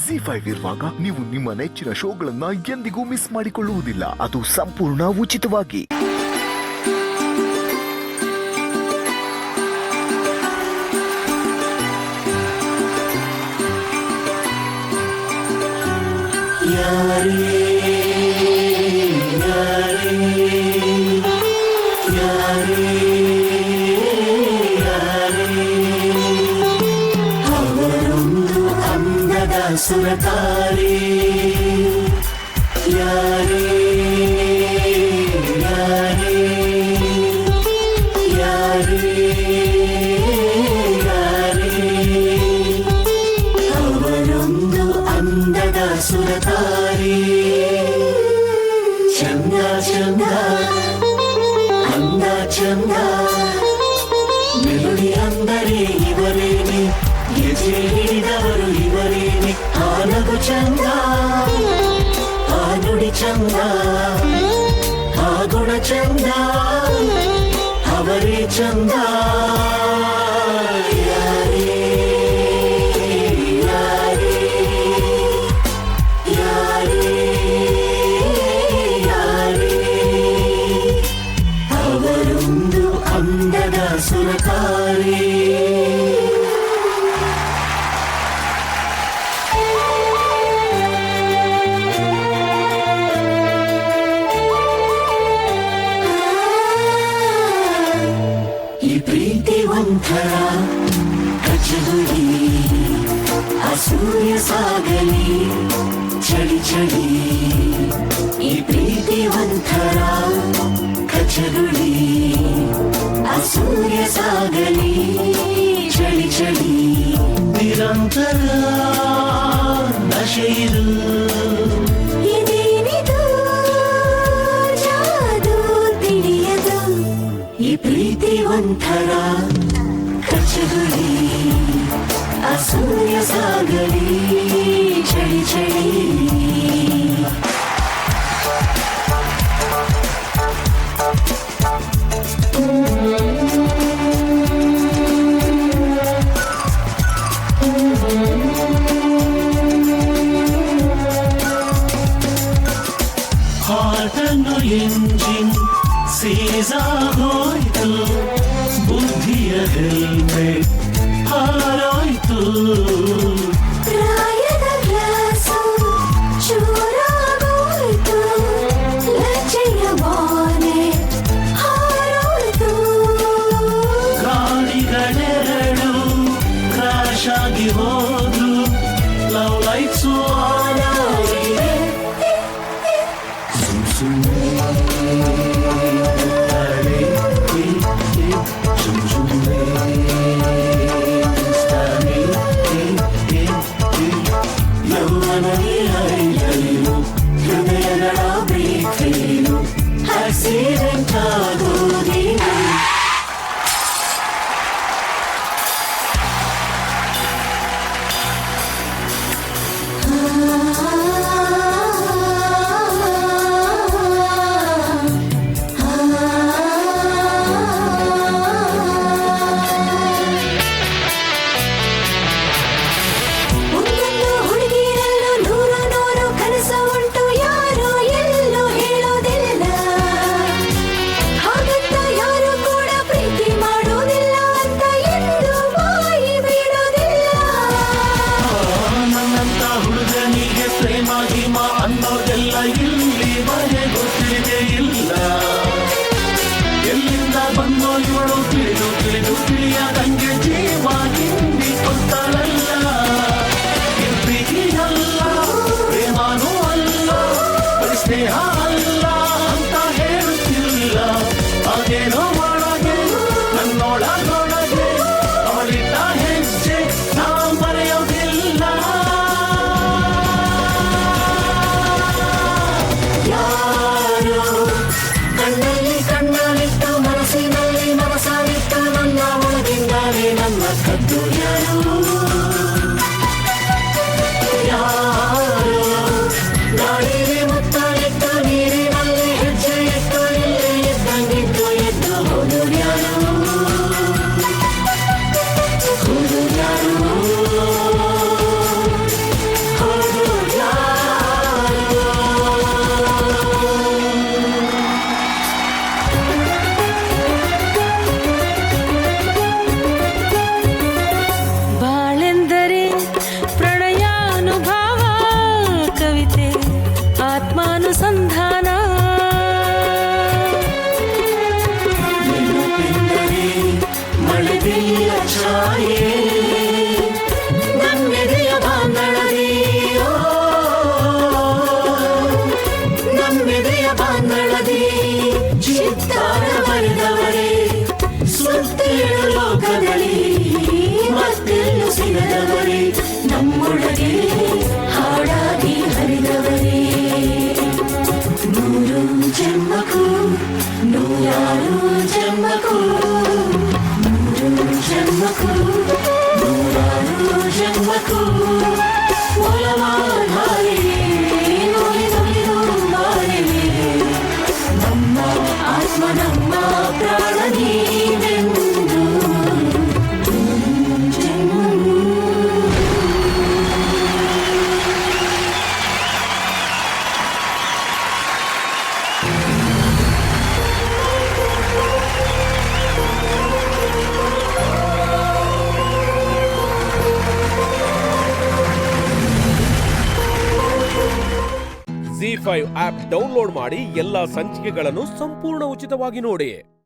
ZEE5 ಇರುವಾಗ ನೀವು ನಿಮ್ಮ ನೆಚ್ಚಿನ ಶೋಗಳನ್ನ ಎಂದಿಗೂ ಮಿಸ್ ಮಾಡಿಕೊಳ್ಳುವುದಿಲ್ಲ. ಅದು ಸಂಪೂರ್ಣ ಉಚಿತವಾಗಿ. ಅವರೊಂದು ಅಂದದ ಸುರಕಾರಿ ಯಾರೇ ಯಾರೇ ಯಾರೇ ಯಾರೇ ಅವರೊಂದು ಅಂದದ ಸುರಕಾರಿ ಚಂದ ಚಂದ ಅಂದ ಚಂದ ಮೆಲುಡಿ ಅಂದರೆ ಇವರೇನೆ ಗೆಜೆ ಹಿಡಿದವರು ಇವರೇನೆ ಆ ನಗು ಚಂದ ಆ ನುಡಿ ಚಂದ ಆ ಗುಣ ಚಂದ ಅವರೇ ಚಂದ ಯಾರೇ ಯಾರೇ ಯಾರೇ ಯಾರೇ ಅವರೊಂದು ಅಂದದ ಸುರಕಾರಿ ಈ ಪ್ರೀತಿ ಒಂಥರ ಕಚಗುಳಿ ಆ ಸೂರ್ಯ ಸಾಗಲಿ ಚಳಿ ಚಳಿ ಈ ಪ್ರೀತಿ ಒಂಥರ ಕಚಗುಳಿ ಆ ಸೂರ್ಯ ಸಾಗಲಿ ಚಳಿ ಚಳಿ ನಿರಂತರ ನಶೆಯಿದು ಇದೇನಿದು ಜಾದು ತಿಳಿಯದು ಈ ಪ್ರೀತಿ ಒಂಥರ ಕಚಗುಳಿ ಆ ಸೂರ್ಯ ಸಾಗಲಿ ಚಳಿ ಚಳಿ ಹಾಟನ್ನು ಎಂಜಿನ್ ಸೀಸಾಗೋಯ್ತು ಬುದ್ಧಿಯ ಹೆಲ್ಮೆಟ್ ಹಾರಾಯ್ತು ಪ್ರಾಯದ ಗ್ಲಾಸು ಚೂರಾಗೋಯ್ತು ಲಜ್ಜೆಯ ಬಾನೆ ಹಾರೋಯ್ತು ಗಾಡಿಗಳೆರಡು ಕ್ರಾಶ್ ಆಗಿ ಹೋದ್ರು ಲವ್ ಲೈಟ್ಸು ಆನ್ ಆಗಿದೆ ಹೃದಯಗಳ ಬ್ರೇಕ್ ಆಕ್ಸಿಡೆಂಟ್ ಆಗೋದಿಲ್ಲ ಅನ್ನೋದೆಲ್ಲ ಇಲ್ಲಿ ಮನೆಗೂ ತಿಳಿದೇ ಇಲ್ಲ ಎಲ್ಲಿಂದ ಬಂದೋ ಇವಳು ತಿಳಿದು ತಿಳಿದು ತಿಳಿಯದಂಗೆ ಜೀವ ಹಿಂದಿ ಕೊಡ್ತಾಳಲ್ಲ ಪ್ರೀತಿಯಲ್ಲ ಪ್ರೇಮಾನೂ ಅಲ್ಲ ಬರೀ ಸ್ನೇಹ ಅಲ್ಲ ಅಂತ ಹೇಳುತ್ತಿಲ್ಲ ಅದೇನೋ ಒಳಗೆ ನನ್ನೊಳಗೊಳಗೆ ಅವಳಿದ್ದ ಹೆಜ್ಜೆ ನಾ ಮರೆಯೋದಿಲ್ಲ ಕಣ್ಣಲ್ಲಿ ಕಣ್ಣಲ್ಲಿಟ್ಟು ಮನಸ್ಸಿನಲ್ಲಿ ಮನಸ್ಸಾಗಿಟ್ಟು ನನ್ನ ಒಳಗಿಂದಾನೇನ ಜಿ5 ಆಪ್ ಡೌನ್ಲೋಡ್ ಮಾಡಿ ಎಲ್ಲಾ ಸಂಚಿಕೆಗಳನ್ನು ಸಂಪೂರ್ಣ ಉಚಿತವಾಗಿ ನೋಡಿ.